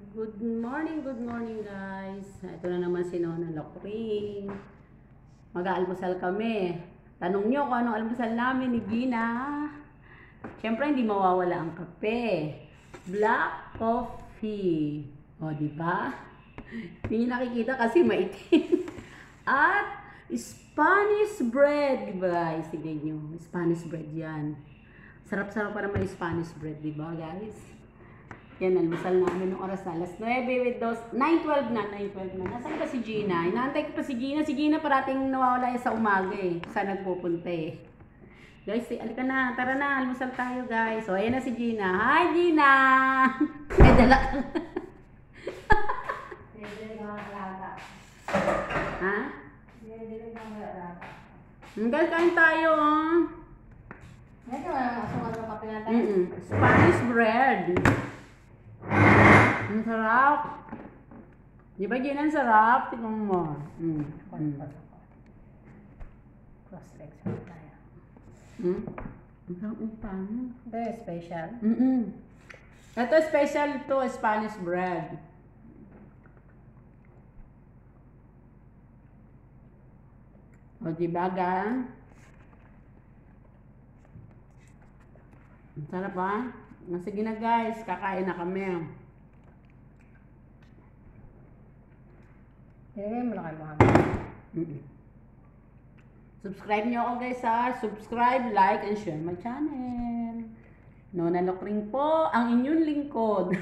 Good morning guys. Ito na naman si Nona Lokring. Mag-aalmusal kami. Tanong nyo kung anong almusal namin ni Gina. Siyempre hindi mawawala ang kape. Black coffee. O, diba? Hindi nakikita kasi maitim. At Spanish bread, guys. Tignan nyo. Spanish bread yan. Sarap-sarap para may Spanish bread, diba guys? Yan, almusal namin nung oras na. Alas 9 with those. 9:12 na. Nasaan pa si Gina? Inaantay ko pa si Gina. Si Gina parating nawawala yan sa umaga eh. Saan nagpupunta eh. Guys, alika na. Tara na, almusal tayo guys. So, ayan na si Gina. Hi, Gina! Ay, dala ka. Ha? Guys, kain tayo oh. Spanish bread. Ang sarap. Di ba Gina, ang sarap? Tingnan mo. Cross legs pa tayo. Ang sarap ng paano. Very special. Ito special ito, Spanish bread. O diba gan? Ang sarap ha? Sige na guys, kakain na kami. Ilagay mo lang kay Mohammed. Subscribe nyo ako guys ha. Subscribe, like, and share my channel. Nona Lokring po, ang inyong lingkod.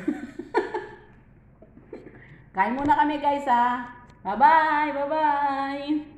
Kain muna kami guys ha. Bye-bye! Bye-bye!